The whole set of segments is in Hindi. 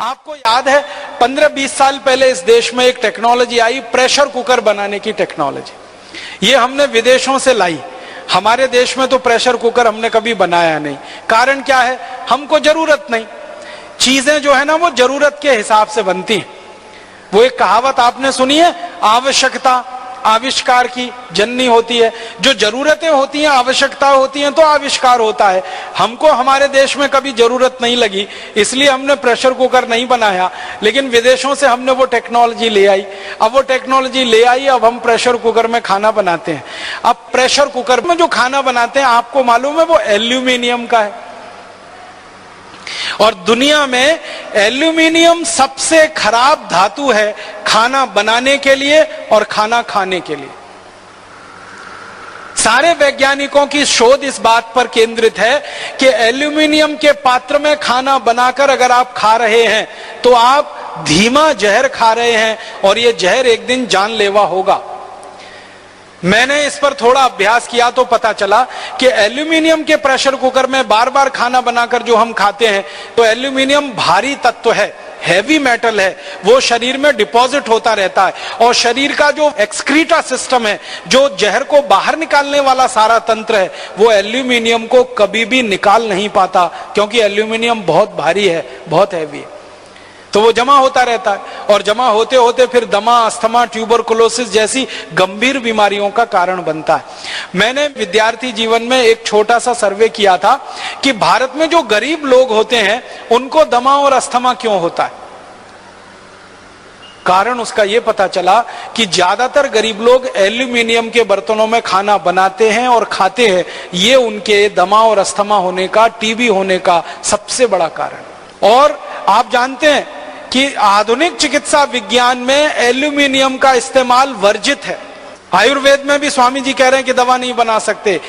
आपको याद है 15-20 साल पहले इस देश में एक टेक्नोलॉजी आई, प्रेशर कुकर बनाने की टेक्नोलॉजी। ये हमने विदेशों से लाई। हमारे देश में तो प्रेशर कुकर हमने कभी बनाया नहीं। कारण क्या है? हमको जरूरत नहीं। चीजें जो है ना वो जरूरत के हिसाब से बनती हैं। वो एक कहावत आपने सुनी है, आवश्यकता आविष्कार की जननी होती है। जो जरूरतें होती हैं, आवश्यकता होती हैं, तो आविष्कार होता है। हमको हमारे देश में कभी जरूरत नहीं लगी, इसलिए हमने प्रेशर कुकर नहीं बनाया, लेकिन विदेशों से हमने वो टेक्नोलॉजी ले आई। अब वो टेक्नोलॉजी ले आई, अब हम प्रेशर कुकर में खाना बनाते हैं। अब प्रेशर कुकर में जो खाना बनाते हैं, आपको मालूम है वो एल्यूमिनियम का है। और दुनिया में एल्यूमिनियम सबसे खराब धातु है खाना बनाने के लिए और खाना खाने के लिए। सारे वैज्ञानिकों की शोध इस बात पर केंद्रित है कि एल्यूमिनियम के पात्र में खाना बनाकर अगर आप खा रहे हैं तो आप धीमा जहर खा रहे हैं और यह जहर एक दिन जानलेवा होगा। मैंने इस पर थोड़ा अभ्यास किया तो पता चला कि एल्यूमिनियम के प्रेशर कुकर में बार बार खाना बनाकर जो हम खाते हैं, तो एल्यूमिनियम भारी तत्व है, हैवी मेटल है, वो शरीर में डिपॉजिट होता रहता है। और शरीर का जो एक्सक्रीटा सिस्टम है, जो जहर को बाहर निकालने वाला सारा तंत्र है, वो एल्यूमिनियम को कभी भी निकाल नहीं पाता, क्योंकि एल्यूमिनियम बहुत भारी है, बहुत हैवी है। तो वो जमा होता रहता है और जमा होते होते फिर दमा, अस्थमा, ट्यूबरकुलोसिस जैसी गंभीर बीमारियों का कारण बनता है। मैंने विद्यार्थी जीवन में एक छोटा सा सर्वे किया था कि भारत में जो गरीब लोग होते हैं उनको दमा और अस्थमा क्यों होता है। कारण उसका ये पता चला कि ज्यादातर गरीब लोग एल्यूमिनियम के बर्तनों में खाना बनाते हैं और खाते हैं। ये उनके दमा और अस्थमा होने का, टीबी होने का सबसे बड़ा कारण। और आप जानते हैं कि आधुनिक चिकित्सा विज्ञान में एल्यूमिनियम का इस्तेमाल वर्जित है। आयुर्वेद में भी स्वामी जी कह रहे हैं कि दवा नहीं बना सकते।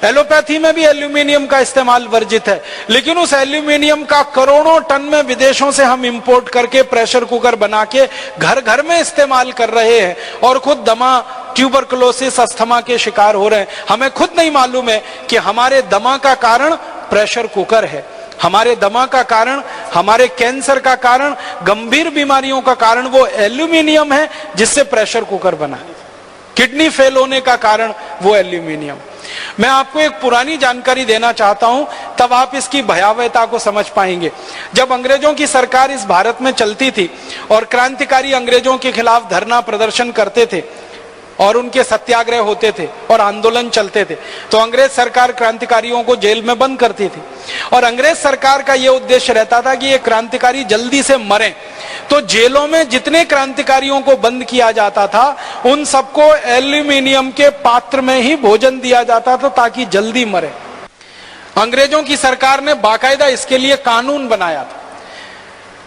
एलोपैथी में भी एल्यूमिनियम का इस्तेमाल वर्जित है। लेकिन उस एल्यूमिनियम का करोड़ों टन में विदेशों से हम इंपोर्ट करके प्रेशर कुकर बना के घर घर में इस्तेमाल कर रहे हैं और खुद दमा, ट्यूबरकुलोसिस, अस्थमा के शिकार हो रहे हैं। हमें खुद नहीं मालूम है कि हमारे दमा का कारण प्रेशर कुकर है। हमारे दमा का कारण, हमारे कैंसर का कारण, गंभीर बीमारियों का कारण वो एल्यूमिनियम है जिससे प्रेशर कुकर बना। किडनी फेल होने का कारण वो एल्यूमिनियम। मैं आपको एक पुरानी जानकारी देना चाहता हूं, तब आप इसकी भयावहता को समझ पाएंगे। जब अंग्रेजों की सरकार इस भारत में चलती थी और क्रांतिकारी अंग्रेजों के खिलाफ धरना प्रदर्शन करते थे और उनके सत्याग्रह होते थे और आंदोलन चलते थे, तो अंग्रेज सरकार क्रांतिकारियों को जेल में बंद करती थी। और अंग्रेज सरकार का यह उद्देश्य रहता था कि ये क्रांतिकारी जल्दी से मरें। तो जेलों में जितने क्रांतिकारियों को बंद किया जाता था, उन सबको एल्यूमिनियम के पात्र में ही भोजन दिया जाता था ताकि जल्दी मरे। अंग्रेजों की सरकार ने बाकायदा इसके लिए कानून बनाया था।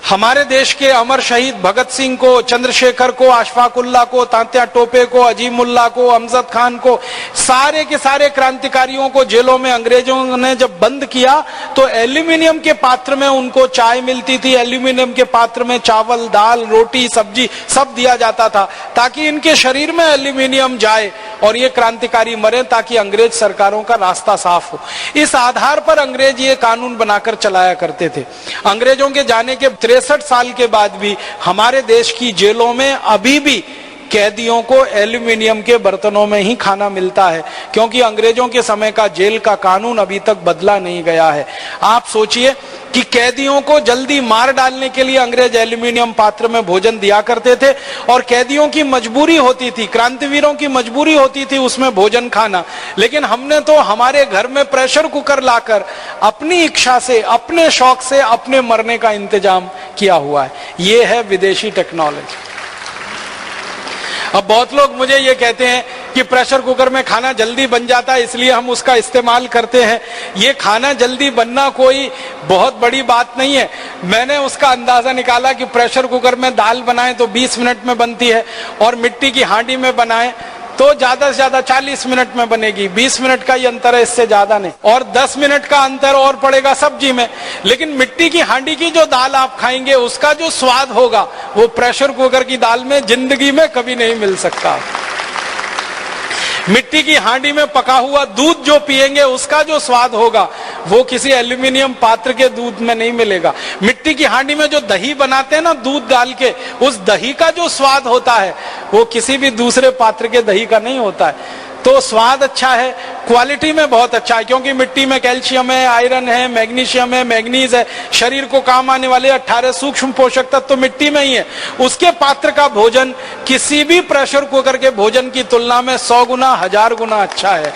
हमारे देश के अमर शहीद भगत सिंह को, चंद्रशेखर को, अशफाकुल्ला को, तात्या टोपे को, अजीमुल्ला को, अमजद खान को, सारे के सारे क्रांतिकारियों को जेलों में अंग्रेजों ने जब बंद किया तो एल्यूमिनियम के पात्र में उनको चाय मिलती थी। एल्यूमिनियम के पात्र में चावल, दाल, रोटी, सब्जी सब दिया जाता था ताकि इनके शरीर में एल्यूमिनियम जाए और ये क्रांतिकारी मरे, ताकि अंग्रेज सरकारों का रास्ता साफ हो। इस आधार पर अंग्रेज ये कानून बनाकर चलाया करते थे। अंग्रेजों के जाने के 63 साल के बाद भी हमारे देश की जेलों में अभी भी कैदियों को एल्यूमिनियम के बर्तनों में ही खाना मिलता है, क्योंकि अंग्रेजों के समय का जेल का कानून अभी तक बदला नहीं गया है। आप सोचिए कि कैदियों को जल्दी मार डालने के लिए अंग्रेज एल्यूमिनियम पात्र में भोजन दिया करते थे और कैदियों की मजबूरी होती थी, क्रांतिवीरों की मजबूरी होती थी उसमें भोजन खाना। लेकिन हमने तो हमारे घर में प्रेशर कुकर लाकर अपनी इच्छा से, अपने शौक से अपने मरने का इंतजाम किया हुआ है। ये है विदेशी टेक्नोलॉजी। अब बहुत लोग मुझे ये कहते हैं कि प्रेशर कुकर में खाना जल्दी बन जाता है इसलिए हम उसका इस्तेमाल करते हैं। ये खाना जल्दी बनना कोई बहुत बड़ी बात नहीं है। मैंने उसका अंदाजा निकाला कि प्रेशर कुकर में दाल बनाएं तो 20 मिनट में बनती है और मिट्टी की हांडी में बनाएं तो ज्यादा से ज्यादा 40 मिनट में बनेगी। 20 मिनट का ही अंतर है, इससे ज्यादा नहीं। और 10 मिनट का अंतर और पड़ेगा सब्जी में। लेकिन मिट्टी की हांडी की जो दाल आप खाएंगे उसका जो स्वाद होगा वो प्रेशर कुकर की दाल में जिंदगी में कभी नहीं मिल सकता। मिट्टी की हांडी में पका हुआ दूध जो पिएंगे उसका जो स्वाद होगा वो किसी एल्यूमिनियम पात्र के दूध में नहीं मिलेगा। मिट्टी की हांडी में जो दही बनाते हैं ना दूध डाल के, उस दही का जो स्वाद होता है वो किसी भी दूसरे पात्र के दही का नहीं होता है। तो स्वाद अच्छा है, क्वालिटी में बहुत अच्छा है, क्योंकि मिट्टी में कैल्शियम है, आयरन है, मैग्नीशियम है, मैग्नीज है, शरीर को काम आने वाले 18 सूक्ष्म पोषक तत्व तो मिट्टी में ही है। उसके पात्र का भोजन किसी भी प्रेशर कुकर के भोजन की तुलना में 100 गुना 1000 गुना अच्छा है।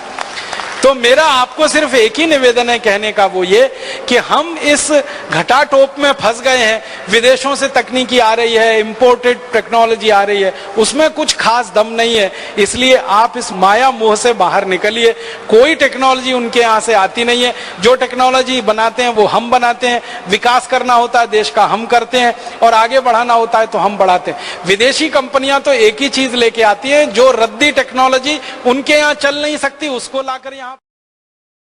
तो मेरा आपको सिर्फ एक ही निवेदन है कहने का, वो ये कि हम इस घटाटोप में फंस गए हैं। विदेशों से तकनीकी आ रही है, इंपोर्टेड टेक्नोलॉजी आ रही है, उसमें कुछ खास दम नहीं है। इसलिए आप इस माया मोह से बाहर निकलिए। कोई टेक्नोलॉजी उनके यहाँ से आती नहीं है। जो टेक्नोलॉजी बनाते हैं वो हम बनाते हैं। विकास करना होता है देश का हम करते हैं, और आगे बढ़ाना होता है तो हम बढ़ाते हैं। विदेशी कंपनियां तो एक ही चीज लेके आती हैं, जो रद्दी टेक्नोलॉजी उनके यहाँ चल नहीं सकती उसको लाकर यहाँ